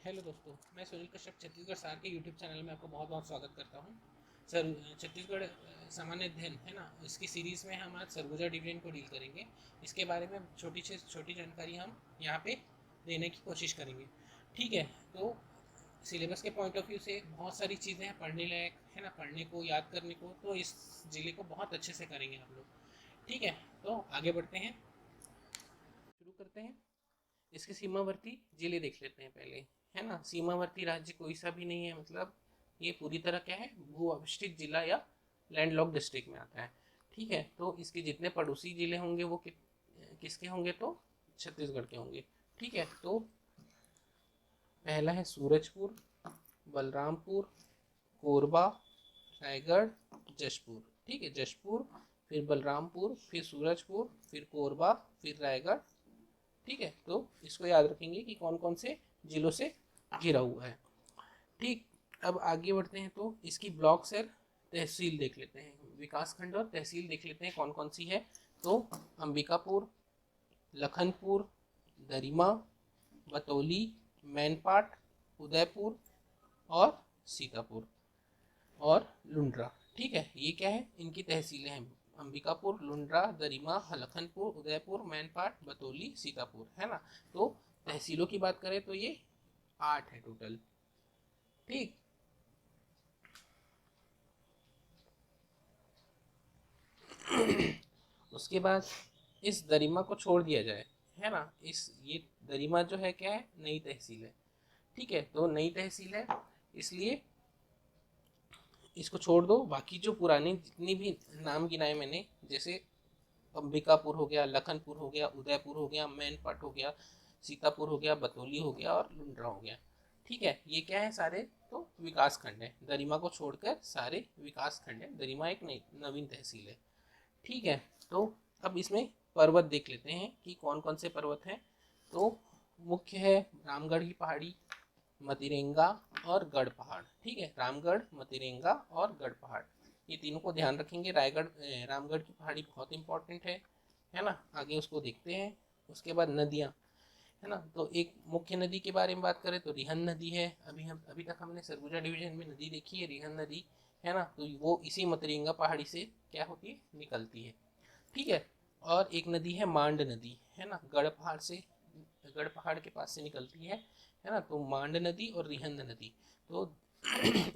Hello दोस्तों, मैं सुनील कश्यप छत्तीसगढ़ सार के यूट्यूब चैनल में आपको बहुत बहुत स्वागत करता हूँ। सर, छत्तीसगढ़ सामान्य अध्ययन है ना, इसकी सीरीज़ में हम आज सरगुजा डिवीजन को डील करेंगे। इसके बारे में छोटी से छोटी जानकारी हम यहाँ पे देने की कोशिश करेंगे। ठीक है, तो सिलेबस के पॉइंट ऑफ व्यू से बहुत सारी चीज़ें हैं पढ़ने लायक, है ना, पढ़ने को याद करने को, तो इस ज़िले को बहुत अच्छे से करेंगे आप लोग। ठीक है, तो आगे बढ़ते हैं, शुरू करते हैं। इसके सीमावर्ती जिले देख लेते हैं पहले, है ना। सीमावर्ती राज्य कोई सा भी नहीं है, मतलब ये पूरी तरह क्या है, भू अवस्थित जिला या लैंडलॉक डिस्ट्रिक्ट में आता है। ठीक है, तो इसके जितने पड़ोसी जिले होंगे वो किसके होंगे, तो छत्तीसगढ़ के होंगे। ठीक है, तो पहला है सूरजपुर, बलरामपुर, कोरबा, रायगढ़, जशपुर। ठीक है, जशपुर, फिर बलरामपुर, फिर सूरजपुर, फिर कोरबा, फिर रायगढ़। ठीक है, तो इसको याद रखेंगे कि कौन कौन से जिलों से घिरा हुआ है। ठीक, अब आगे बढ़ते हैं तो इसकी ब्लॉक से तहसील देख लेते हैं, विकास खंड और तहसील देख लेते हैं कौन कौन सी है। तो अंबिकापुर, लखनपुर, दरिमा, बतौली, मैनपाट, उदयपुर और सीतापुर और लुंड्रा। ठीक है, ये क्या है, इनकी तहसीलें हैं। अंबिकापुर, लुंड्रा, दरिमा, लखनपुर, उदयपुर, मैनपाट, बतौली, सीतापुर, है ना। तो तहसीलों की बात करें तो ये 8 है टोटल। ठीक, उसके बाद इस दरिमा को छोड़ दिया जाए, है ना। इस ये दरिमा जो है क्या है, नई तहसील है। ठीक है, तो नई तहसील है, इसलिए इसको छोड़ दो। बाकी जो पुरानी जितनी भी नाम गिनाए मैंने, जैसे अंबिकापुर हो गया, लखनपुर हो गया, उदयपुर हो गया, मैनपाट हो गया, सीतापुर हो गया, बतौली हो गया और लुंड्रा हो गया। ठीक है, ये क्या है, सारे तो विकास खंड है। दरिमा को छोड़कर सारे विकास खंड है। दरिमा एक नई नवीन तहसील है। ठीक है, तो अब इसमें पर्वत देख लेते हैं कि कौन कौन से पर्वत हैं। तो मुख्य है रामगढ़ की पहाड़ी, मतिरेंगा और गढ़ पहाड़। ठीक है, रामगढ़, मतिरेंगा और गढ़ पहाड़, ये तीनों को ध्यान रखेंगे। रामगढ़ की पहाड़ी बहुत इंपॉर्टेंट है ना। आगे उसको देखते हैं। उसके बाद नदियाँ, है ना। तो एक मुख्य नदी के बारे में बात करें तो रिहन नदी है। अभी तक हमने सरगुजा डिवीजन में नदी देखी है, रिहन नदी, है ना। तो वो इसी मतरेंगा पहाड़ी से क्या होती है, निकलती है। ठीक है, और एक नदी है मांड नदी, है ना, गढ़ पहाड़ से, गढ़ पहाड़ के पास से निकलती है ना। तो मांड नदी और रिहंद नदी, तो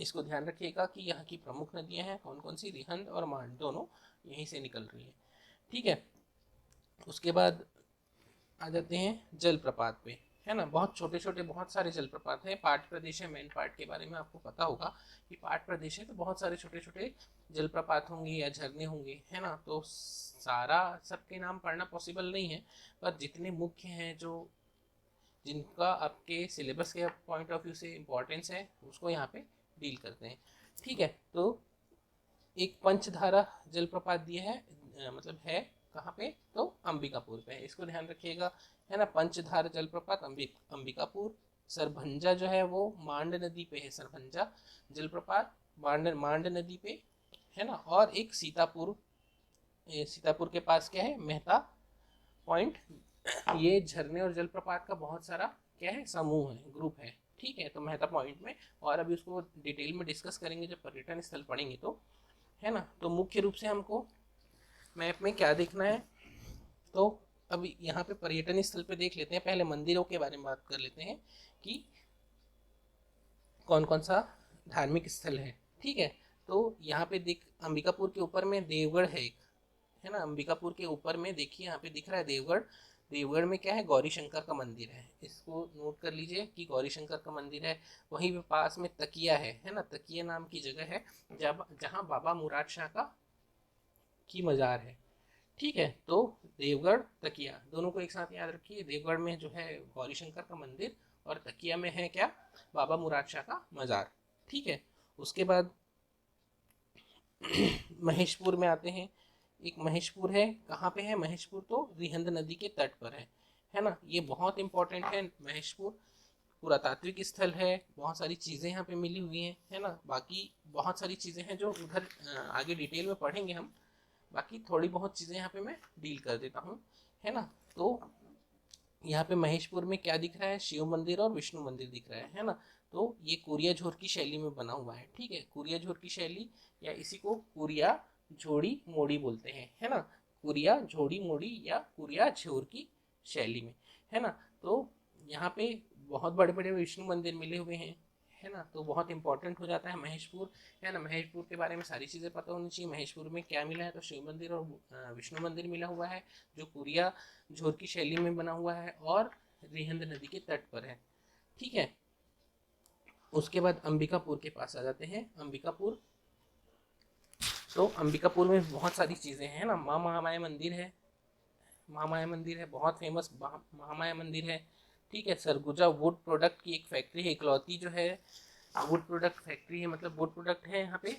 इसको ध्यान रखिएगा कि यहाँ की प्रमुख नदियाँ हैं कौन कौन सी, रिहंद और मांड दोनों यहीं से निकल रही है। ठीक है, उसके बाद आ जाते हैं जलप्रपात पे, है ना। बहुत छोटे छोटे बहुत सारे जलप्रपात हैं। पाट प्रदेश है, मेन पार्ट के बारे में आपको पता होगा कि पाट प्रदेश है, तो बहुत सारे छोटे छोटे जलप्रपात होंगे या झरने होंगे, है ना। तो सारा सबके नाम पढ़ना पॉसिबल नहीं है, पर जितने मुख्य हैं, जो जिनका आपके सिलेबस के पॉइंट ऑफ व्यू से इम्पोर्टेंस है, उसको यहाँ पे डील करते हैं। ठीक है, तो एक पंचधारा जलप्रपात दिया है, मतलब है कहाँ पे, तो अंबिकापुर पे है, इसको ध्यान रखिएगा, है ना। पंचधारा जलप्रपात अंबिकापुर। सरभंजा जो है वो मांड नदी पे है, सरभंजा जलप्रपात मांड मांड नदी पे, है ना। और एक सीतापुर, सीतापुर के पास क्या है, मेहता पॉइंट। ये झरने और जलप्रपात का बहुत सारा क्या है, समूह है, ग्रुप है। ठीक है, तो मेहता पॉइंट में, और अभी उसको डिटेल में डिस्कस करेंगे जब पर्यटन स्थल पढ़ेंगे तो, है ना। तो मुख्य रूप से हमको मैप में क्या देखना है, तो अब यहाँ पे पर्यटन स्थल पे देख लेते हैं। पहले मंदिरों के बारे में बात कर लेते हैं कि कौन कौन सा धार्मिक स्थल है। ठीक है, तो यहाँ पे देख, अंबिकापुर के ऊपर में देवगढ़ है एक, है ना। अंबिकापुर के ऊपर में देखिए, यहाँ पे दिख रहा है देवगढ़। देवगढ़ में क्या है, गौरी शंकर का मंदिर है, इसको नोट कर लीजिए कि गौरी शंकर का मंदिर है। वहीं पे पास में तकिया है ना, तकिया नाम की जगह है, जहाँ बाबा मुराद शाह का की मज़ार है। ठीक है, तो देवगढ़, तकिया दोनों को एक साथ याद रखिए। देवगढ़ में जो है गौरी शंकर का मंदिर, और तकिया में है क्या, बाबा मुराद शाह का मज़ार। ठीक है, उसके बाद महेशपुर में आते हैं। एक महेशपुर है, कहाँ पे है महेशपुर, तो रिहंद नदी के तट पर है ना। ये बहुत इंपॉर्टेंट है महेशपुर, पुरातात्विक स्थल है, बहुत सारी चीज़ें यहाँ पे मिली हुई हैं, है ना। बाकी बहुत सारी चीज़ें हैं जो उधर आगे डिटेल में पढ़ेंगे हम। बाकी थोड़ी बहुत चीज़ें यहाँ पे मैं डील कर देता हूँ, है ना। तो यहाँ पे महेशपुर में क्या दिख रहा है, शिव मंदिर और विष्णु मंदिर दिख रहा है ना। तो ये कोरिया झोर की शैली में बना हुआ है, ठीक है, कोरिया झोर की शैली, या इसी को कोरिया झोड़ी मोड़ी बोलते हैं, है ना, कोरिया झोड़ी मोड़ी या कोरिया झोर की शैली में, है ना। तो यहाँ पे बहुत बड़े बड़े विष्णु मंदिर मिले हुए हैं, है ना, तो बहुत इंपॉर्टेंट हो जाता है महेशपुर, है ना। महेशपुर के बारे में सारी चीज़ें पता होनी चाहिए। महेशपुर में क्या मिला है, तो शिव मंदिर और विष्णु मंदिर मिला हुआ है, जो कोरिया झोर की शैली में बना हुआ है और रिहंद नदी के तट पर है, ठीक है। उसके बाद अंबिकापुर के पास आ जाते हैं। अंबिकापुर, तो अंबिकापुर में बहुत सारी चीज़ें हैं ना, माँ महामाया मंदिर है, महामाया मंदिर है, बहुत फेमस महामाया मंदिर है, ठीक है। सरगुजा वुड प्रोडक्ट की एक फैक्ट्री है, इकलौती जो है वुड प्रोडक्ट फैक्ट्री है, मतलब वुड प्रोडक्ट है यहाँ पे।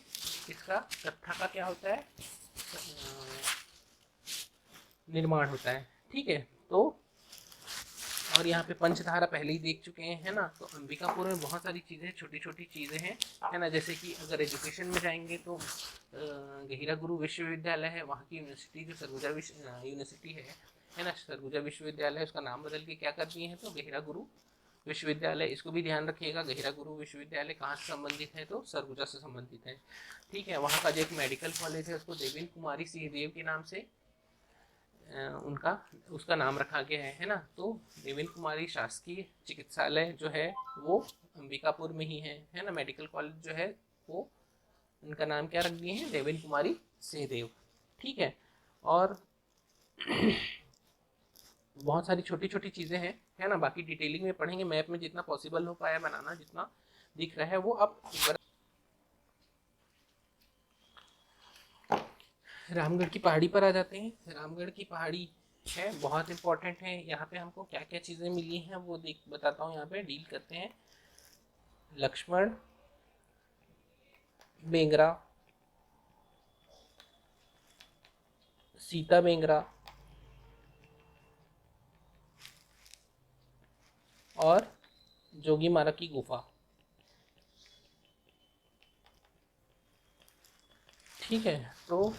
इसका कत्था का क्या होता है, निर्माण होता है, ठीक है। तो और यहाँ पे पंचधारा पहले ही देख चुके हैं, है ना। तो अंबिकापुर में बहुत सारी चीज़ें, छोटी छोटी चीज़ें हैं, है ना। जैसे कि अगर एजुकेशन में जाएंगे तो गहिरा गुरु विश्वविद्यालय है, वहाँ की यूनिवर्सिटी जो सरगुजा यूनिवर्सिटी है ना, सरगुजा विश्वविद्यालय, उसका नाम बदल के क्या कर दिए हैं, तो गहिरा गुरु विश्वविद्यालय। इसको भी ध्यान रखिएगा, गहिरा गुरु विश्वविद्यालय कहाँ से संबंधित है, तो सरगुजा से संबंधित है, ठीक है। वहाँ का जो एक मेडिकल कॉलेज है उसको देवेंद्र कुमारी सिंहदेव के नाम से उनका उसका नाम रखा गया है ना। तो देवेंद्र कुमारी शासकीय चिकित्सालय जो है वो अंबिकापुर में ही है ना। मेडिकल कॉलेज जो है वो उनका नाम क्या रख दिए हैं, देवेंद्र कुमारी सिंहदेव, ठीक है। और बहुत सारी छोटी छोटी चीज़ें हैं, है ना। बाकी डिटेलिंग में पढ़ेंगे, मैप में जितना पॉसिबल हो पाया बनाना, जितना दिख रहा है वो। अब रामगढ़ की पहाड़ी पर आ जाते हैं। रामगढ़ की पहाड़ी है, बहुत इंपॉर्टेंट है। यहाँ पे हमको क्या क्या चीज़ें मिली हैं वो देख बताता हूँ, यहाँ पे डील करते हैं। लक्ष्मण बेंगरा, सीता बेंगरा और जोगी मारा की गुफा, ठीक है। तो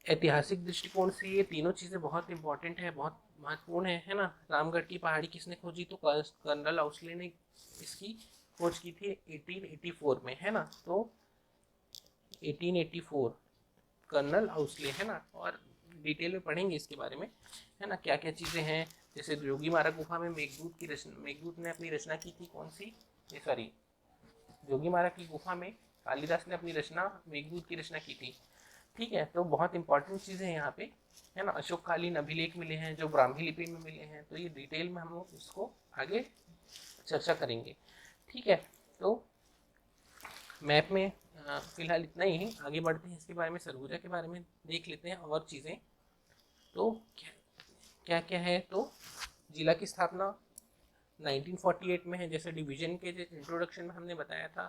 ऐतिहासिक दृष्टिकोण से ये तीनों चीज़ें बहुत इंपॉर्टेंट है, बहुत महत्वपूर्ण है ना। रामगढ़ की पहाड़ी किसने खोजी, तो कर्नल आउसले ने इसकी खोज की थी 1884 में, है ना। तो 1884 कर्नल आउसले, है ना। और डिटेल में पढ़ेंगे इसके बारे में, है ना, क्या क्या चीज़ें हैं। जैसे जोगी मारा गुफा में मेघदूत ने अपनी रचना की थी, कौन सी, ये सॉरी, जोगी मारा की गुफा में कालिदास ने अपनी रचना मेघदूत की रचना की थी, ठीक है। तो बहुत इंपॉर्टेंट चीज़ें हैं यहाँ पे, है ना। अशोककालीन अभिलेख मिले हैं जो ब्राह्मी लिपि में मिले हैं, तो ये डिटेल में हम लोग इसको आगे चर्चा करेंगे, ठीक है। तो मैप में फिलहाल इतना ही है, आगे बढ़ते हैं इसके बारे में, सरगुजा के बारे में देख लेते हैं और चीज़ें। तो क्या क्या है, तो जिला की स्थापना 1948 में है। जैसे डिवीजन के इंट्रोडक्शन में हमने बताया था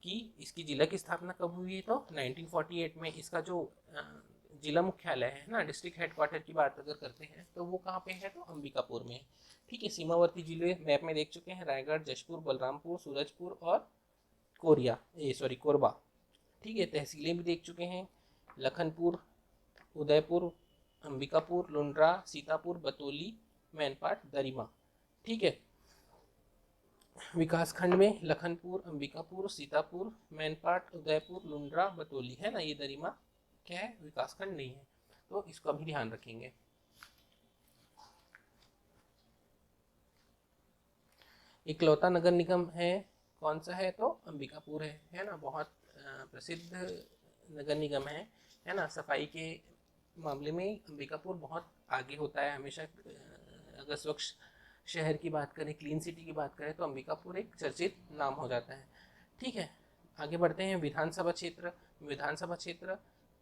कि इसकी जिला की स्थापना कब हुई है, तो 1948 में। इसका जो जिला मुख्यालय है ना, डिस्ट्रिक्ट हेडक्वार्टर की बात अगर करते हैं तो वो कहाँ पे है, तो अंबिकापुर में, ठीक है। सीमावर्ती जिले मैप में देख चुके हैं, रायगढ़, जशपुर, बलरामपुर, सूरजपुर और कोरबा, ठीक है। तहसीलें भी देख चुके हैं, लखनपुर, उदयपुर, अंबिकापुर, लुंड्रा, सीतापुर, बतौली, मैनपाट, दरिमा, ठीक है। विकास खंड में लखनपुर, अंबिकापुर, सीतापुर, मैनपाट, उदयपुर, लुंड्रा, बतौली, है ना। ये दरिमा क्या है, विकास खंड नहीं है, तो इसका भी ध्यान रखेंगे। इकलौता नगर निगम है, कौन सा है, तो अंबिकापुर है ना। बहुत प्रसिद्ध नगर निगम है ना। सफाई के मामले में अंबिकापुर बहुत आगे होता है हमेशा। अगर स्वच्छ शहर की बात करें, क्लीन सिटी की बात करें, तो अंबिकापुर एक चर्चित नाम हो जाता है, ठीक है। आगे बढ़ते हैं। विधानसभा क्षेत्र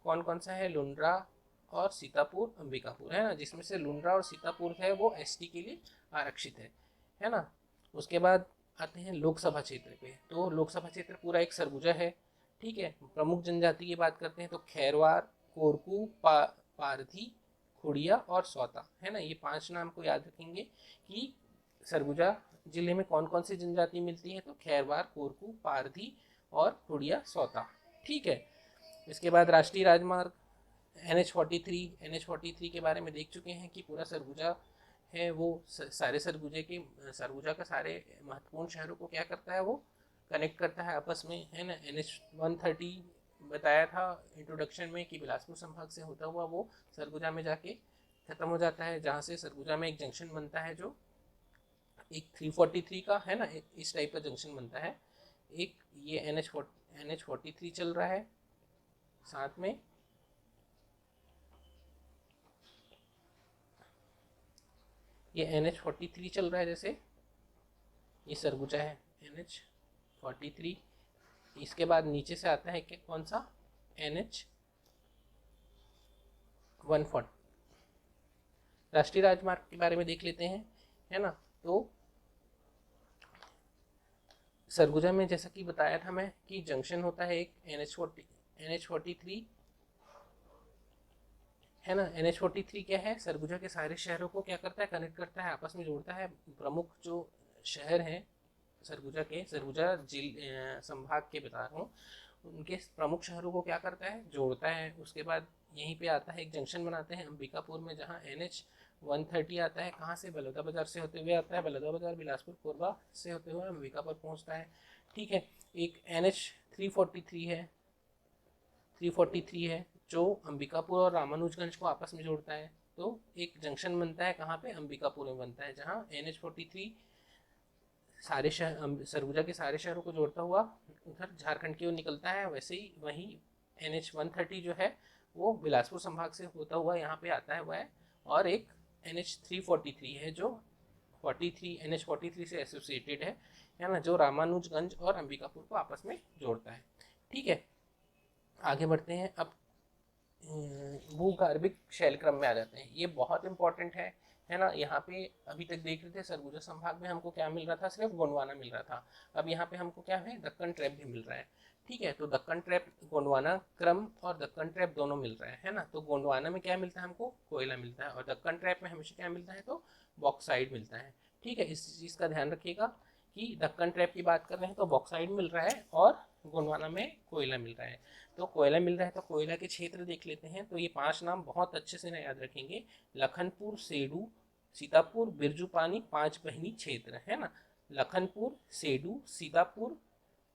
कौन कौन सा है, लुंड्रा और सीतापुर, अंबिकापुर, है ना। जिसमें से लुंड्रा और सीतापुर है वो एसटी के लिए आरक्षित है ना। उसके बाद आते हैं लोकसभा क्षेत्र पे, तो लोकसभा क्षेत्र पूरा एक सरगुजा है, ठीक है। प्रमुख जनजाति की बात करते हैं तो खैरवार, कोरकू, पारधी, खुड़िया और सौता, है ना। ये 5 नाम को याद रखेंगे कि सरगुजा जिले में कौन कौन सी जनजाति मिलती है, तो खैरवार, कोरकू, पारधी और खुड़िया, सौता, ठीक है। इसके बाद राष्ट्रीय राजमार्ग NH43 के बारे में देख चुके हैं कि पूरा सरगुजा है वो सारे सरगुजा का सारे महत्वपूर्ण शहरों को क्या करता है, वो कनेक्ट करता है आपस में, है ना। NH-130 बताया था इंट्रोडक्शन में कि बिलासपुर संभाग से होता हुआ वो सरगुजा में जाके खत्म हो जाता है, जहाँ से सरगुजा में एक जंक्शन बनता है जो एक 343 का है ना, इस टाइप का जंक्शन बनता है। एक ये NH-43 चल रहा है, साथ में ये NH-43 चल रहा है, जैसे ये सरगुजा है NH-43। इसके बाद नीचे से आता है कि कौन सा, NH-140। राष्ट्रीय राजमार्ग के बारे में देख लेते हैं, है ना। तो सरगुजा में जैसा कि बताया था मैं कि जंक्शन होता है एक NH-43, है ना। NH-43 क्या है, सरगुजा के सारे शहरों को क्या करता है, कनेक्ट करता है, आपस में जोड़ता है। प्रमुख जो शहर हैं सरगुजा संभाग के बता रहा हूँ, उनके प्रमुख शहरों को क्या करता है, जोड़ता है। उसके बाद यहीं पे आता है, एक जंक्शन बनाते हैं अंबिकापुर में, जहाँ NH-130 आता है, कहाँ से, बलौदा बाजार से होते हुए आता है, बलौदा बाजार बिलासपुर कोरबा से होते हुए अंबिकापुर पहुँचता है, ठीक है। एक NH-343 है जो अंबिकापुर और रामानुजगंज को आपस में जोड़ता है। तो एक जंक्शन बनता है, कहाँ पे, अंबिकापुर में बनता है, जहाँ NH-43 सारे शहर सरगुजा के सारे शहरों को जोड़ता हुआ उधर झारखंड की ओर निकलता है। वैसे ही वहीं NH-130 जो है वो बिलासपुर संभाग से होता हुआ यहाँ पे आता है वह। और एक NH-343 है जो 43 NH-43 से एसोसिएटेड है ना, जो रामानुजगंज और अंबिकापुर को आपस में जोड़ता है, ठीक है। आगे बढ़ते हैं, अब भूगर्भिक शैल क्रम में आ जाते हैं। ये बहुत इंपॉर्टेंट है ना। यहाँ पे अभी तक देख रहे थे सरगुजा संभाग में हमको क्या मिल रहा था, सिर्फ गोंडवाना मिल रहा था। अब यहाँ पे हमको क्या है, दक्कन ट्रैप भी मिल रहा है, ठीक है। तो दक्कन ट्रैप, गोंडवाना क्रम और दक्कन ट्रैप दोनों मिल रहा है ना। तो गोंडवाना में क्या मिलता है हमको, कोयला मिलता है, और दक्कन ट्रैप में हमेशा क्या मिलता है, तो बॉक्साइड मिलता है, ठीक है। इस चीज़ का ध्यान रखिएगा कि दक्कन ट्रैप की बात कर रहे हैं तो बॉक्साइड मिल रहा है और गोंडवाना में कोयला मिल रहा है। तो कोयला मिल रहा है तो कोयला के क्षेत्र देख लेते हैं। तो ये 5 नाम बहुत अच्छे से ना याद रखेंगे, लखनपुर, सेडू, सीतापुर, बिरजू पानी, 5 बहिनी क्षेत्र, है ना। लखनपुर, सेडू, सीतापुर,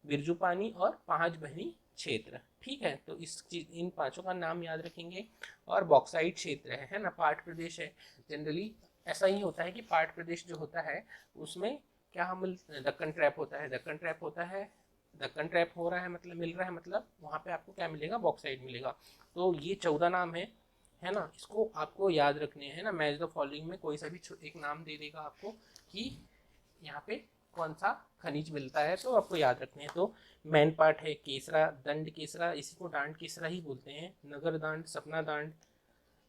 बिरजू पानी और 5 बहिनी क्षेत्र, ठीक है। तो इन पांचों का नाम याद रखेंगे। और बॉक्साइट क्षेत्र है ना, पाट प्रदेश है। जनरली ऐसा ही होता है कि पाट प्रदेश जो होता है उसमें क्या हम दक्कन ट्रैप होता है, दक्कन ट्रैप होता है, दक्कन ट्रैप हो रहा है मतलब मिल रहा है, मतलब वहाँ पे आपको क्या मिलेगा, बॉक्साइट मिलेगा। तो ये 14 नाम है ना। इसको आपको याद रखने हैं ना। मैच द फॉलोइंग में कोई सा भी एक नाम दे देगा आपको कि यहाँ पे कौन सा खनिज मिलता है, तो आपको याद रखने हैं। तो मैन पार्ट है केसरा, दंड केसरा, इसी को डांड केसरा ही बोलते हैं, नगर दांड, सपना दांड,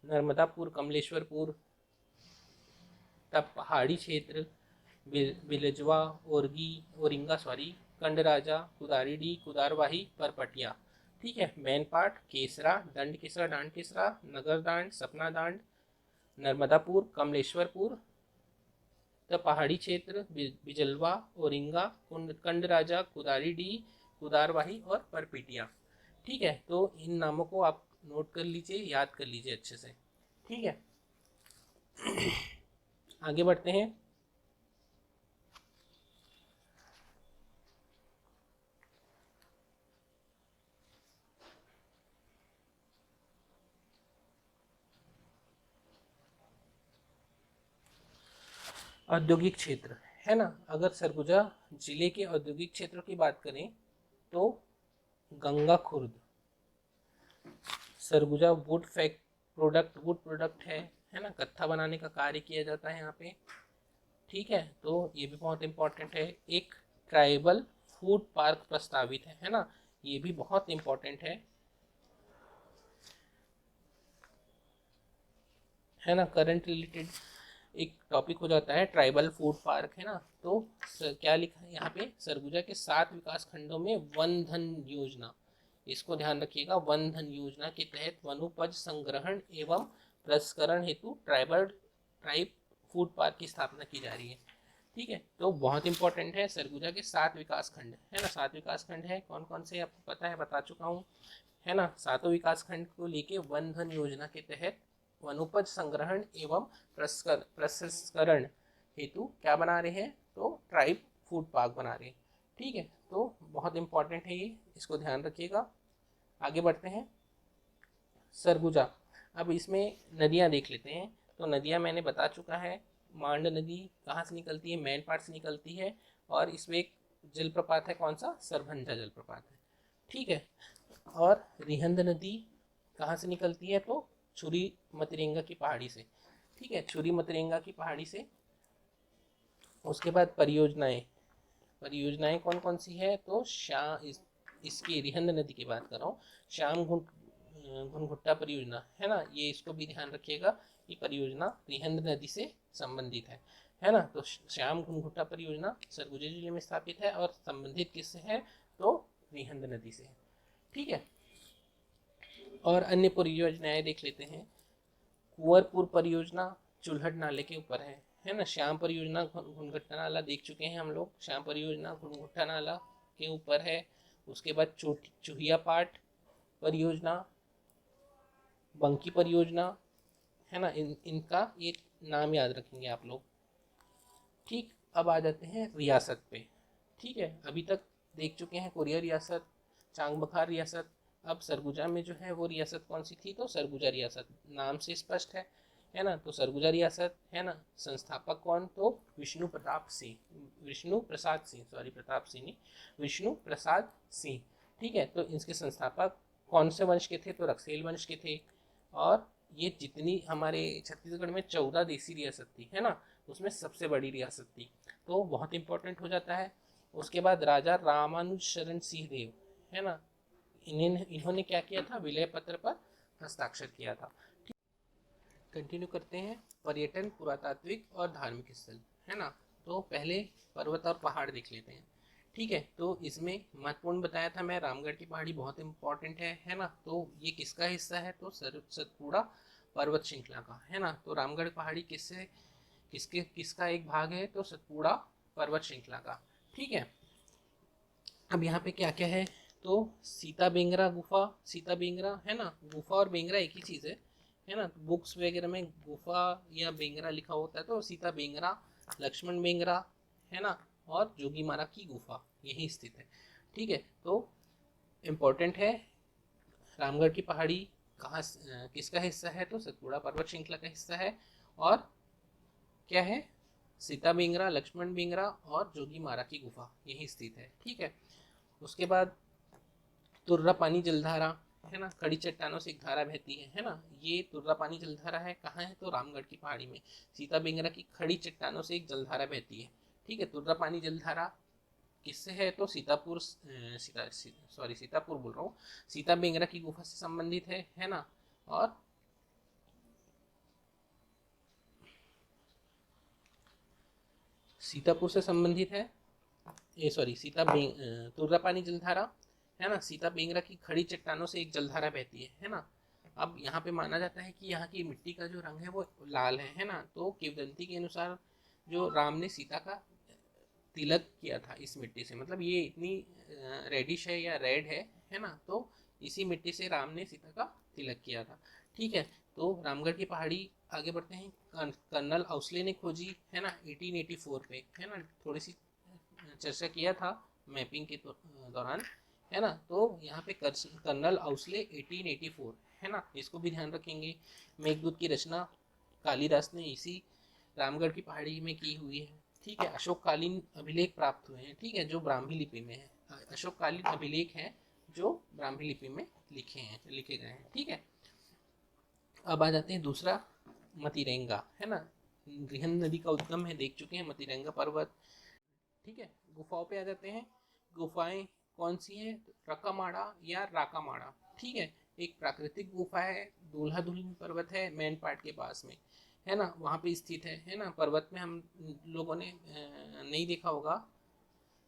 नर्मदापुर, कमलेश्वरपुर, तब पहाड़ी क्षेत्र, बिलजवा, ओरिंगा कंडराजा, कुदारीडी, कुदारवाही, परपटिया, ठीक है। मैन पार्ट केसरा, दंड केसरा, डांड केसरा, नगर दांड, सपना दांड, नर्मदापुर, कमलेश्वरपुर, तब पहाड़ी क्षेत्र, बिजलवा, ओरिंगा, कंडराजा, कुदारीडी, कुदारवाही और परपिटिया, ठीक है। तो इन नामों को आप नोट कर लीजिए, याद कर लीजिए अच्छे से, ठीक है। आगे बढ़ते हैं। औद्योगिक क्षेत्र, है ना। अगर सरगुजा जिले के औद्योगिक क्षेत्र की बात करें तो गंगा खुर्द, सरगुजा वुड प्रोडक्ट है ना, कत्था बनाने का कार्य किया जाता है यहाँ पे, ठीक है। तो ये भी बहुत इंपॉर्टेंट है। एक ट्राइबल फूड पार्क प्रस्तावित है ना, ये भी बहुत इंपॉर्टेंट है ना। करंट रिलेटेड एक टॉपिक हो जाता है, ट्राइबल फूड पार्क, है ना। तो क्या लिखा है यहाँ पे, सरगुजा के 7 विकास खंडों में वन धन योजना, इसको ध्यान रखिएगा, वन धन योजना के तहत वनोपज संग्रहण एवं प्रसंस्करण हेतु ट्राइब फूड पार्क की स्थापना की जा रही है, ठीक है। तो बहुत इंपॉर्टेंट है, सरगुजा के 7 विकास खंड, है ना। 7 विकास खंड है, कौन कौन से आपको पता है, बता चुका हूँ, है ना। 7 विकास खंड को लेके वन धन योजना के तहत वनोपज संग्रहण एवं प्रसंस्करण हेतु क्या बना रहे हैं, तो ट्राइब फूड पार्क बना रहे हैं। ठीक है, तो बहुत इंपॉर्टेंट है ये, इसको ध्यान रखिएगा। आगे बढ़ते हैं। सरगुजा, अब इसमें नदियाँ देख लेते हैं। तो नदियाँ मैंने बता चुका है, मांड नदी कहाँ से निकलती है, मैनपाट से निकलती है, और इसमें एक जलप्रपात है, कौन सा, सरभंजा जलप्रपात है। ठीक है, और रिहंद नदी कहाँ से निकलती है, तो छुरी मतरेंगा की पहाड़ी से। ठीक है, छुरी मतरेंगा की पहाड़ी से। उसके बाद परियोजनाएं, परियोजनाएं कौन कौन सी है, तो इसकी रिहंद नदी की बात कर रहा हूँ, श्याम घुनघुट्टा परियोजना है ना, ये इसको भी ध्यान रखिएगा कि परियोजना रिहंद नदी से संबंधित है ना। तो श्याम घुनघुट्टा परियोजना सरगुजा जिले में स्थापित है और संबंधित किससे है, तो रिहंद नदी से है। ठीक है, और अन्य परियोजनाएं देख लेते हैं। कुंवरपुर परियोजना चुल्हट नाले के ऊपर है ना। श्याम परियोजना घुनघुट्टा नाला देख चुके हैं हम लोग, श्याम परियोजना घुनघुट्टा नाला के ऊपर है। उसके बाद चूहिया पाट परियोजना, बंकी परियोजना है ना, इनका ये नाम याद रखेंगे आप लोग। ठीक, अब आ जाते हैं रियासत पे। ठीक है, अभी तक देख चुके हैं कोरिया रियासत, चांग बखार रियासत। अब सरगुजा में जो है वो रियासत कौन सी थी, तो सरगुजा रियासत, नाम से स्पष्ट है ना। तो सरगुजा रियासत है ना, संस्थापक कौन, तो विष्णु प्रताप सिंह, विष्णु प्रसाद सिंह, सॉरी प्रताप सिंह नहीं, विष्णु प्रसाद सिंह। ठीक है, तो इसके संस्थापक कौन से वंश के थे, तो रक्सेल वंश के थे। और ये जितनी हमारे छत्तीसगढ़ में 14 देसी रियासत थी है ना, उसमें सबसे बड़ी रियासत थी, तो बहुत इंपॉर्टेंट हो जाता है। उसके बाद राजा रामानुज शरण सिंह देव है ना, इन्होंने क्या किया था, विलय पत्र पर हस्ताक्षर किया था। कंटिन्यू करते हैं। पर्यटन, पुरातात्विक और धार्मिक स्थल है ना। तो पहले पर्वत और पहाड़ देख लेते हैं। ठीक है, तो इसमें महत्वपूर्ण बताया था मैं, रामगढ़ की पहाड़ी बहुत इंपॉर्टेंट है ना। तो ये किसका हिस्सा है, तो सतपुड़ा पर्वत श्रृंखला का है ना। तो रामगढ़ पहाड़ी किसका एक भाग है, तो सतपुड़ा पर्वत श्रृंखला का। ठीक है, अब यहाँ पे क्या क्या है, तो सीता बेंगरा गुफा, सीता बेंगरा है ना, गुफा और बेंगरा एक ही चीज़ है ना। बुक्स वगैरह में गुफा या बेंगरा लिखा होता है, तो सीता बेंगरा, लक्ष्मण बेंगरा है ना, और जोगीमारा की गुफा यही स्थित है। ठीक है, तो इम्पोर्टेंट है, रामगढ़ की पहाड़ी कहाँ किसका हिस्सा है, तो सतपुड़ा पर्वत श्रृंखला का हिस्सा है। और क्या है, सीता बेंगरा, लक्ष्मण बेंगरा और जोगीमारा की गुफा यही स्थित है। ठीक है, उसके बाद तुर्रापानी जलधारा है ना, खड़ी चट्टानों से एक धारा बहती है ना। ये तुर्रापानी जलधारा है, कहाँ है, तो रामगढ़ की पहाड़ी में। सीता बेंगरा की खड़ी चट्टानों से एक जलधारा बहती है। ठीक है, तुर्रापानी जलधारा किससे है, तो सीतापुर बोल रहा हूँ, सीता बेंगरा की गुफा से संबंधित है ना। और सीतापुर से संबंधित है, ये सॉरी तुर्रापानी जलधारा है ना, सीता बेंगरा की खड़ी चट्टानों से एक जलधारा बहती है ना। अब यहाँ पे माना जाता है कि यहाँ की मिट्टी का जो रंग है वो लाल है ना। तो किंवदंती के अनुसार जो राम ने सीता का तिलक किया था इस मिट्टी से, मतलब ये इतनी रेडिश है या रेड है ना। तो इसी मिट्टी से राम ने सीता का तिलक किया था। ठीक है, तो रामगढ़ की पहाड़ी, आगे बढ़ते हैं। कर्नल आउसले ने खोजी है ना 1884 पे है ना, थोड़ी सी चर्चा किया था मैपिंग के दौरान है ना। तो यहाँ पे कर्नल आउसले 1884 है ना, इसको भी ध्यान रखेंगे। मेघदूत की रचना कालिदास ने इसी रामगढ़ की पहाड़ी में की हुई है। ठीक है, अशोककालीन अभिलेख प्राप्त हुए हैं। ठीक है, जो ब्राह्मी लिपि में है, अशोककालीन अभिलेख हैं जो ब्राह्मी लिपि में लिखे गए हैं। ठीक है, अब आ जाते हैं दूसरा, मतिरेंगा है ना, रिहंद नदी का उद्गम है, देख चुके हैं मतिरेंगा पर्वत। ठीक है, गुफाओं पे आ जाते हैं। गुफाएं कौन सी हैं, रकामाड़ा या राकामाड़ा। ठीक है, एक प्राकृतिक गुफा है, दूल्हा दुल्हन पर्वत है, मैनपाट के पास में है ना, वहाँ पे स्थित है ना। पर्वत में हम लोगों ने नहीं देखा होगा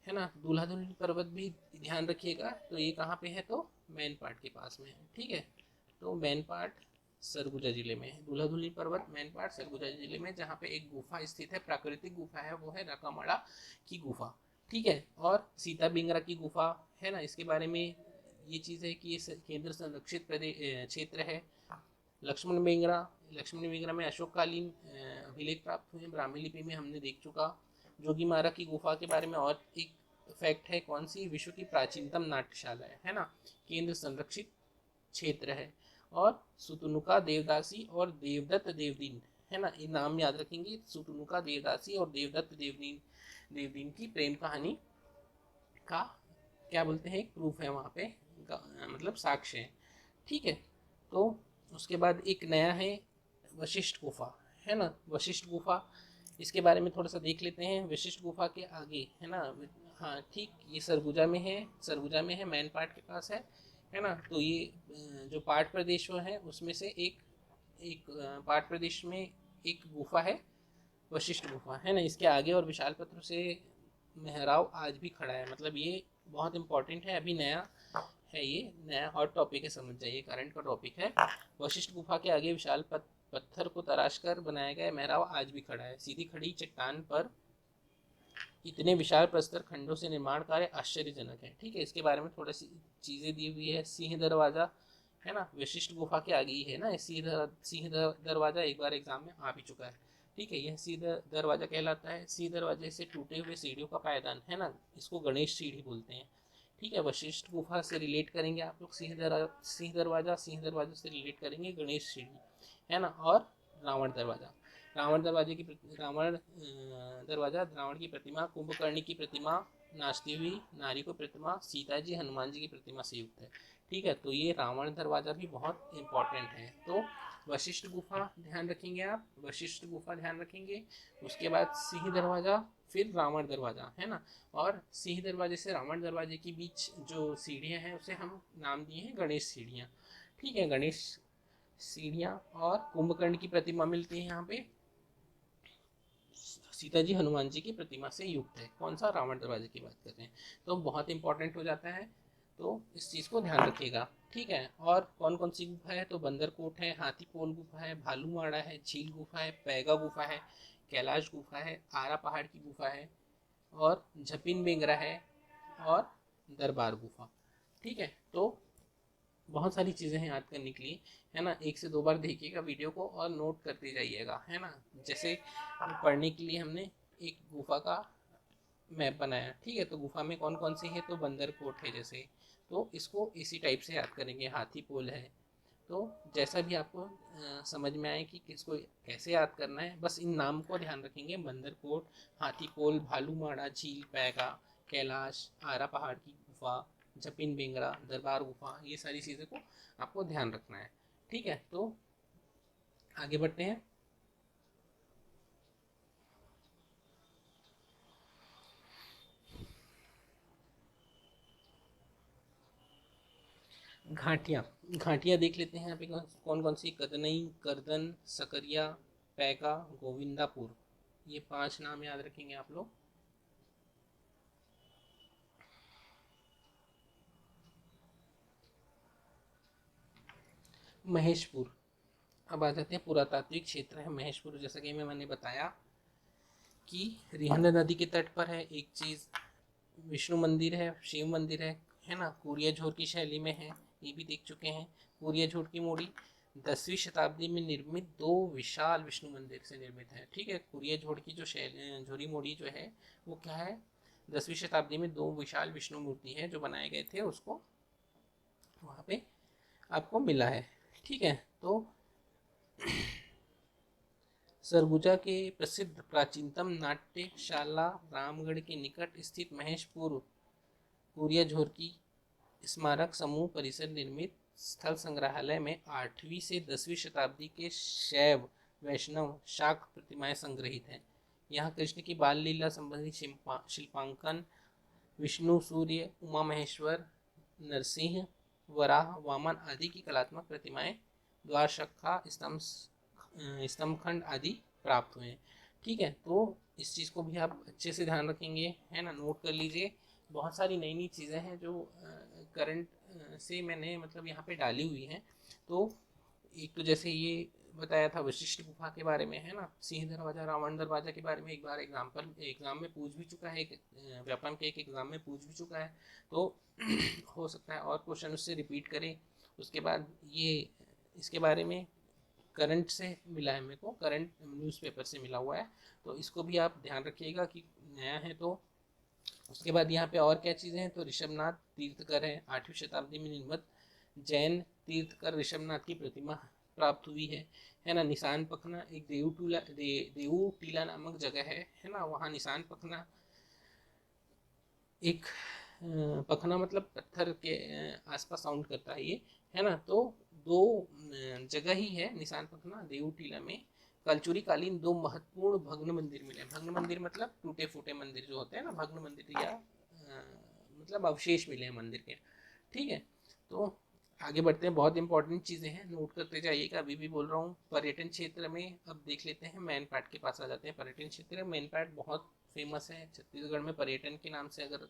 है ना, दूल्हा दुल्हन पर्वत भी ध्यान रखिएगा। तो ये कहाँ पे है, तो मैनपाट के पास में है। ठीक है, तो मैनपाट सरगुजा जिले में है, दूल्हा दुल्हन पर्वत मैनपाट सरगुजा जिले में, जहाँ पे एक गुफा स्थित है, प्राकृतिक गुफा है, वो है रकामाड़ा की गुफा। ठीक है, और सीता बिंगरा की गुफा है ना, इसके बारे में ये चीज़ है कि ये केंद्र संरक्षित प्रदेश क्षेत्र है। लक्ष्मण बेंगरा लक्ष्मण विग्रह में अशोककालीन अभिलेख प्राप्त हुए। ब्राह्मी लिपि में हमने देख चुका। जोगीमारा की गुफा के बारे में और एक फैक्ट है, कौन सी, विश्व की प्राचीनतम नाट्यशाला है ना, केंद्र संरक्षित क्षेत्र है। और सुतनुका देवदासी और देवदत्त देवदीन, है ना, ये नाम याद रखेंगे। सुतनुका देवदासी और देवदत्त देवदीन की प्रेम कहानी का क्या बोलते हैं, एक प्रूफ है वहाँ पे, मतलब साक्ष्य है। ठीक है, तो उसके बाद एक नया है वशिष्ठ गुफा, है ना। वशिष्ठ गुफा, इसके बारे में थोड़ा सा देख लेते हैं। वशिष्ठ गुफा के आगे, है ना, हाँ ठीक, ये सरगुजा में है, सरगुजा में है, मैन पार्ट के पास है ना। तो ये जो पाट प्रदेश है उसमें से एक पाट प्रदेश में एक गुफा है, वशिष्ठ गुफा, है ना। इसके आगे और विशाल पत्र से मेहराव आज भी खड़ा है, मतलब ये बहुत इंपॉर्टेंट है, अभी नया है, ये नया हॉट टॉपिक है, समझ जाइए, करंट का टॉपिक है। वशिष्ठ गुफा के आगे विशाल पत्थर को तराश कर बनाया गया मेहराव आज भी खड़ा है। सीधी खड़ी चट्टान पर इतने विशाल प्रस्तर खंडों से निर्माण कार्य आश्चर्यजनक है। ठीक है, इसके बारे में थोड़ी सी चीज़ें दी हुई है। सिंह दरवाज़ा, है ना, विशिष्ट गुफा के आगे ही है ना। सिंह दरवाज़ा एक बार एग्जाम में आ भी चुका है। ठीक है, यह सिंह दरवाज़ा कहलाता है। सिंह दरवाजे से टूटे हुए सीढ़ियों का पायदान, है ना, इसको गणेश सीढ़ी बोलते हैं। ठीक है, वशिष्ठ गुफा से रिलेट करेंगे आप लोग सिंह दरवाज़ा से रिलेट करेंगे गणेश सीढ़ी, है ना। और रावण दरवाज़ा, रावण दरवाज़ा, रावण की प्रतिमा, कुंभकर्ण की प्रतिमा, नाचती हुई नारी को प्रतिमा, सीता जी हनुमान जी की प्रतिमा से युक्त है। ठीक है, तो ये रावण दरवाज़ा भी बहुत इंपॉर्टेंट है। तो वशिष्ठ गुफा ध्यान रखेंगे आप, वशिष्ठ गुफा ध्यान रखेंगे। उसके बाद सिंह दरवाज़ा, फिर रावण दरवाज़ा, है ना। और सिंह दरवाजे से रावण दरवाजे के बीच जो सीढ़ियाँ हैं उसे हम नाम दिए हैं गणेश सीढ़ियाँ। ठीक है, गणेश सीढ़ियाँ। और कुंभकर्ण की प्रतिमा मिलती है यहाँ पे, सीता जी हनुमान जी की प्रतिमा से युक्त है। कौन सा, रावण दरवाजे की बात कर रहे हैं, तो बहुत इंपॉर्टेंट हो जाता है, तो इस चीज़ को ध्यान रखिएगा। ठीक है, और कौन कौन सी गुफा है, तो बंदरकोट है, हाथीपोल गुफा है, भालूमाड़ा है, झील गुफा है, पैगा गुफा है, कैलाश गुफा है, आरा पहाड़ की गुफा है, और झपिन बेंगरा है, और दरबार गुफा। ठीक है, तो बहुत सारी चीज़ें हैं याद करने के लिए, है ना। 1 से 2 बार देखिएगा वीडियो को और नोट करते जाइएगा, है ना। जैसे पढ़ने के लिए हमने एक गुफा का मैप बनाया। ठीक है, तो गुफा में कौन कौन सी है, तो बंदरकोट है जैसे, तो इसको इसी टाइप से याद करेंगे। हाथी पोल है, तो जैसा भी आपको समझ में आए कि किसको कैसे याद करना है, बस इन नाम को ध्यान रखेंगे। बंदरकोट, हाथी पोल, भालूमाड़ा, झील, पैगा, कैलाश, आरा पहाड़ की गुफा, जपिन बेंगरा, दरबार गुफा, ये सारी चीज़ों को आपको ध्यान रखना है। ठीक है, तो आगे बढ़ते हैं। घाटियाँ, घाटियाँ देख लेते हैं यहाँ पे कौन कौन सी, कदनई, करदन, सकरिया, पैगा, गोविंदापुर, ये 5 नाम याद रखेंगे आप लोग। महेशपुर, अब आ जाते हैं पुरातात्विक क्षेत्र है महेशपुर। जैसा कि मैंने बताया कि रिहंद नदी के तट पर है। एक चीज़, विष्णु मंदिर है, शिव मंदिर है ना, कुरिया झोर की शैली में है, ये भी देख चुके हैं। कुरिया झोर की मूड़ी 10वीं शताब्दी में निर्मित 2 विशाल विष्णु मंदिर से निर्मित है। ठीक है, कुरिया झोर की जो झोरी मूड़ी जो है वो क्या है, 10वीं शताब्दी में 2 विशाल विष्णु मूर्ति है जो बनाए गए थे, उसको वहाँ पे आपको मिला है। ठीक है, तो सरगुजा के प्रसिद्ध प्राचीनतम नाट्यशाला रामगढ़ के निकट स्थित महेशपुर कुरिया झोर की स्मारक समूह परिसर निर्मित स्थल संग्रहालय में 8वीं से 10वीं शताब्दी के शैव, वैष्णव, शाक्त प्रतिमाएं संग्रहित हैं। यहाँ कृष्ण की बाल लीला संबंधी शिल्पांकन, विष्णु, सूर्य, उमा महेश्वर, नरसिंह, वराह, वामन आदि की कलात्मक प्रतिमाएं, द्वारशक्खा, स्तंभखंड आदि प्राप्त हुए हैं। ठीक है, तो इस चीज़ को भी आप अच्छे से ध्यान रखेंगे, है ना, नोट कर लीजिए। बहुत सारी नई नई चीज़ें हैं जो करंट से मैंने मतलब यहाँ पे डाली हुई हैं। तो एक तो जैसे ये बताया था वशिष्ठ गुफा के बारे में, है ना, सिंह दरवाज़ा, रावण दरवाज़ा के बारे में एक बार एग्जाम में पूछ भी चुका है, एक व्यापम के एक एग्ज़ाम में पूछ भी चुका है, तो हो सकता है और क्वेश्चन उससे रिपीट करें। उसके बाद ये इसके बारे में करंट से मिला है, मेरे को करंट न्यूज़पेपर से मिला हुआ है, तो इसको भी आप ध्यान रखिएगा कि नया है। तो उसके बाद यहाँ पे और क्या चीज़ें हैं, तो ऋषभनाथ तीर्थकर है, 8वीं शताब्दी में निर्मित जैन तीर्थकर ऋषभनाथ की प्रतिमा प्राप्त हुई है ना। निशान पखना एक देवूटीला नामक जगह है ना, वहाँ निशान पखना एक पखना मतलब पत्थर के आसपास साउंड करता है ये, है ना। तो दो जगह ही है निशान पखना देवूटीला में, कलचुरी कालीन दो महत्वपूर्ण भग्न मंदिर मिले। भग्न मंदिर मतलब टूटे फूटे मंदिर जो होते हैं ना, भग्न मंदिर, या मतलब अवशेष मिले हैं मंदिर के, ठीक है। तो आगे बढ़ते हैं, बहुत इंपॉर्टेंट चीज़ें हैं, नोट करते जाइएगा, अभी भी बोल रहा हूँ। पर्यटन क्षेत्र में अब देख लेते हैं, मैनपाट के पास आ जाते हैं। पर्यटन क्षेत्र मैनपाट बहुत फेमस है छत्तीसगढ़ में। पर्यटन के नाम से अगर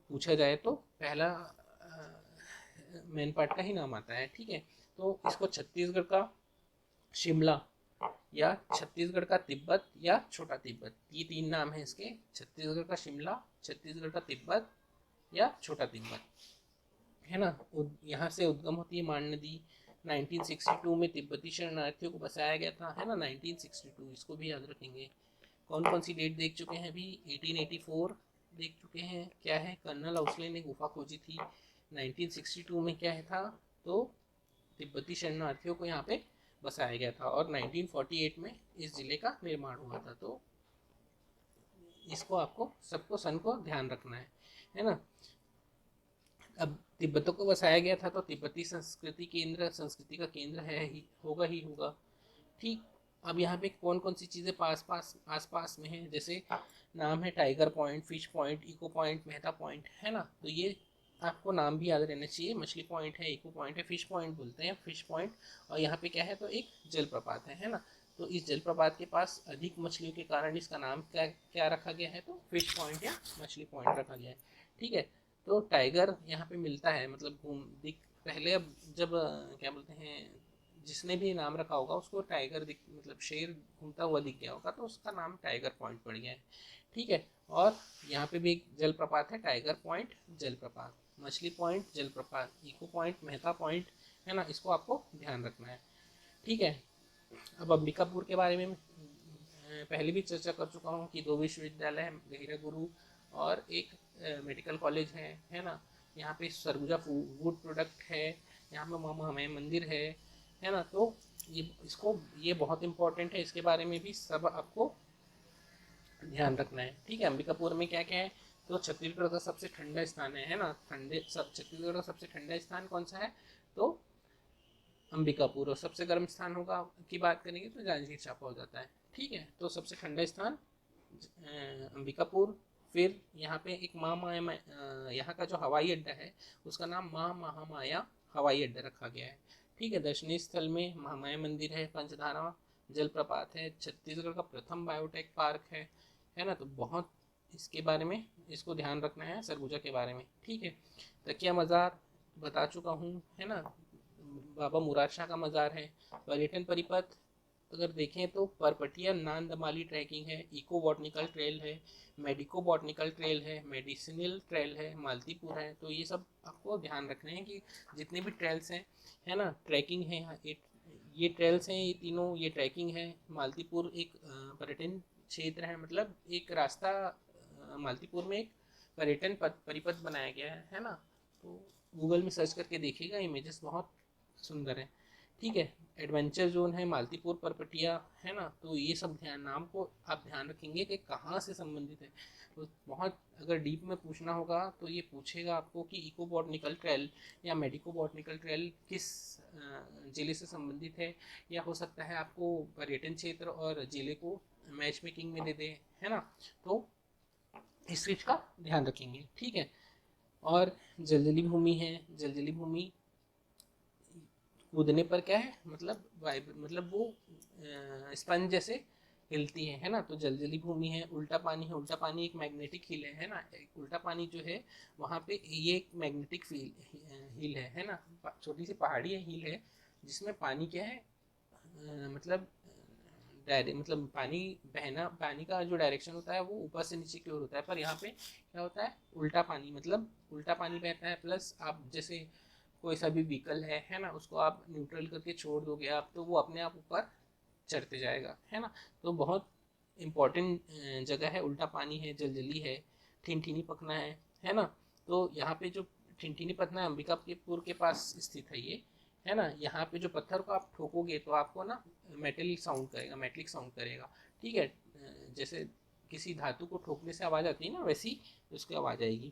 पूछा जाए तो पहला मैनपाट का ही नाम आता है, ठीक है। तो इसको छत्तीसगढ़ का शिमला या छत्तीसगढ़ का तिब्बत या छोटा तिब्बत, ये 3 नाम है इसके। छत्तीसगढ़ का शिमला, छत्तीसगढ़ का तिब्बत या छोटा तिब्बत, है ना। यहाँ से उद्गम होती है मान नदी। 1962 में तिब्बती शरणार्थियों को बसाया गया था, है ना, 1962, इसको भी याद रखेंगे। कौन कौन सी डेट देख चुके हैं अभी, 1884 देख चुके हैं, क्या है, कर्नल हाउसले ने गुफा खोजी थी। 1962 में क्या है था, तो तिब्बती शरणार्थियों को यहाँ पे बसाया गया था, और 1948 में इस जिले का निर्माण हुआ था। तो इसको आपको सबको सन को ध्यान रखना है ना। अब तिब्बतों को बसाया गया था, तो तिब्बती संस्कृति का केंद्र है ही होगा, ठीक। अब यहाँ पे कौन कौन सी चीज़ें आस पास में है, जैसे नाम है tiger point, fish point, echo point, Mehta point, है ना। तो ये आपको नाम भी याद रहना चाहिए। मछली पॉइंट है, इको पॉइंट है, फिश पॉइंट बोलते हैं, फिश पॉइंट। और यहाँ पे क्या है, तो एक जलप्रपात है ना। तो इस जलप्रपात के पास अधिक मछलियों के कारण इसका नाम क्या क्या रखा गया है, तो फिश पॉइंट या मछली पॉइंट रखा गया है, ठीक है। तो टाइगर यहाँ पे मिलता है, मतलब घूम दिख पहले, अब जब क्या बोलते हैं, जिसने भी नाम रखा होगा उसको टाइगर दिख, मतलब शेर घूमता हुआ दिख गया होगा, तो उसका नाम टाइगर पॉइंट पड़ गया है, ठीक है। और यहाँ पे भी एक जलप्रपात है, टाइगर पॉइंट जलप्रपात, मछली पॉइंट जलप्रपात, इको पॉइंट, मेहता पॉइंट, है ना। इसको आपको ध्यान रखना है, ठीक है। अब अंबिकापुर के बारे में पहले भी चर्चा कर चुका हूँ कि 2 विश्वविद्यालय है, गहिरा गुरु और एक मेडिकल कॉलेज है ना। यहाँ पे सरगुजा वुड प्रोडक्ट है, यहाँ पे महामाया मंदिर है ना। तो ये बहुत इंपॉर्टेंट है, इसके बारे में भी सब आपको ध्यान रखना है, ठीक है। अंबिकापुर में क्या क्या है, तो छत्तीसगढ़ का सबसे ठंडा स्थान है ना। छत्तीसगढ़ का सबसे ठंडा स्थान कौन सा है, तो अंबिकापुर। और सबसे गर्म स्थान होगा की बात करेंगे तो जांजगीर चांपा हो जाता है, ठीक है। तो सबसे ठंडा स्थान अंबिकापुर। फिर यहाँ पे एक यहाँ का जो हवाई अड्डा है उसका नाम महामाया हवाई अड्डा रखा गया है, ठीक है। दर्शनीय स्थल में महामाया मंदिर है, पंचधारा जलप्रपात है, छत्तीसगढ़ का प्रथम बायोटेक पार्क है ना। तो बहुत इसके बारे में इसको ध्यान रखना है, सरगुजा के बारे में, ठीक है। तकिया मज़ार बता चुका हूँ, है ना। बाबा मुराद शाह का मज़ार है। पर्यटन परिपथ अगर देखें तो परपटिया नांदमाली ट्रैकिंग है, इको बॉटनिकल ट्रेल है, मेडिको बॉटनिकल ट्रेल है, मेडिसिनल ट्रेल है, मालतीपुर है। तो ये सब आपको ध्यान रखने हैं कि जितने भी ट्रेल्स हैं, है ना, ट्रैकिंग है, ये ट्रेल्स हैं, ये तीनों, ये ट्रैकिंग है। मालतीपुर एक पर्यटन क्षेत्र है, मतलब एक रास्ता, मालतीपुर में एक पर्यटन परिपथ बनाया गया है ना। तो गूगल में सर्च करके देखिएगा, इमेजेस बहुत सुंदर है, ठीक है। एडवेंचर जोन है मालतीपुर परपटिया, है ना। तो ये सब नाम को आप ध्यान रखेंगे कि कहाँ से संबंधित है। तो बहुत अगर डीप में पूछना होगा तो ये पूछेगा आपको कि इको बॉटनिकल ट्रेल या मेडिको बॉटनिकल ट्रेल किस जिले से संबंधित है, या हो सकता है आपको पर्यटन क्षेत्र और जिले को मैच मेकिंग में दे दे, है ना। तो इस चीज़ का ध्यान रखेंगे, ठीक है। और जलजली भूमि है, जलजली भूमि कूदने पर क्या है, मतलब मतलब वो स्पंज जैसे हिलती है ना। तो जलजली भूमि है। उल्टा पानी है, उल्टा पानी एक मैग्नेटिक हिल है ना। एक उल्टा पानी जो है वहाँ पे ये एक मैग्नेटिक हिल है ना। छोटी सी पहाड़ी है, हिल है, जिसमें पानी क्या है, मतलब मतलब पानी का जो डायरेक्शन होता है वो ऊपर से नीचे की ओर होता है, पर यहाँ पे क्या होता है, उल्टा पानी, मतलब उल्टा पानी बहता है। प्लस आप जैसे कोई सा भी व्हीकल है ना, उसको आप न्यूट्रल करके छोड़ दोगे आप, तो वो अपने आप ऊपर चढ़ते जाएगा, है ना। तो बहुत इम्पोर्टेंट जगह है, उल्टा पानी है, जलजली है, ठिनठिनी पखना है ना। तो यहाँ पे जो ठिनठिनी पखना है अंबिकापुर के पास स्थित है ये, है ना। यहाँ पे जो पत्थर को आप ठोकोगे तो आपको ना मेटलिक साउंड करेगा, मेटलिक साउंड करेगा, ठीक है। जैसे किसी धातु को ठोकने से आवाज़ आती है ना, वैसी उसकी आवाज़ आएगी।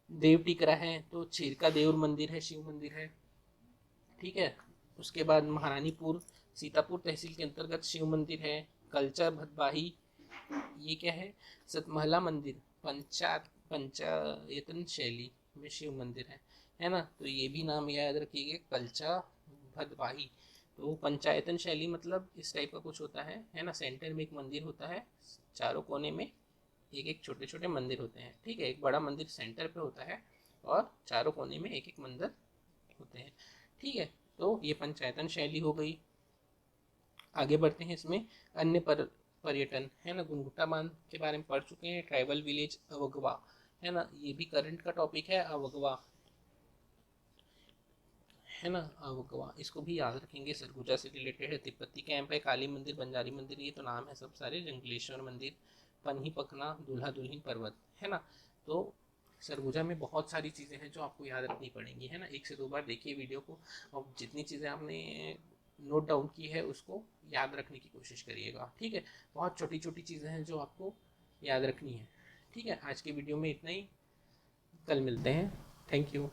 देव टिकरा है तो चीरका देव मंदिर है, शिव मंदिर है, ठीक है। उसके बाद महारानीपुर सीतापुर तहसील के अंतर्गत शिव मंदिर है। कल्चा भदवाही, ये क्या है, सतमहला मंदिर, पंचायतन शैली में शिव मंदिर है ना। तो ये भी नाम याद रखिएगा, कल्चा भदवाही। तो पंचायतन शैली मतलब इस टाइप का कुछ होता है ना। सेंटर में एक मंदिर होता है, चारों कोने में एक एक छोटे छोटे मंदिर होते हैं, ठीक है। एक बड़ा मंदिर सेंटर पे होता है और चारों कोने में एक एक मंदिर होते हैं, ठीक है। तो ये पंचायतन शैली हो गई। आगे बढ़ते हैं, इसमें अन्य पर्यटन है ना। गुनगुट्टा बांध के बारे में पढ़ चुके हैं। ट्राइबल विलेज अवगवा, है ना, ये भी करंट का टॉपिक है, अवगवा, है ना। अवगवा इसको भी याद रखेंगे, सरगुजा से रिलेटेड है। तिब्बती कैंप है, काली मंदिर, बंजारी मंदिर, ये तो नाम है सब सारे। जंगलेश्वर मंदिर, पन्ही पखना, दूल्हा दुल्हिन पर्वत, है ना। तो सरगुजा में बहुत सारी चीज़ें हैं जो आपको याद रखनी पड़ेंगी, है ना। 1 से 2 बार देखिए वीडियो को, और जितनी चीज़ें आपने नोट डाउन की है उसको याद रखने की कोशिश करिएगा, ठीक है। बहुत छोटी छोटी चीज़ें हैं जो आपको याद रखनी है, ठीक है। आज की वीडियो में इतना ही, कल मिलते हैं। Thank you.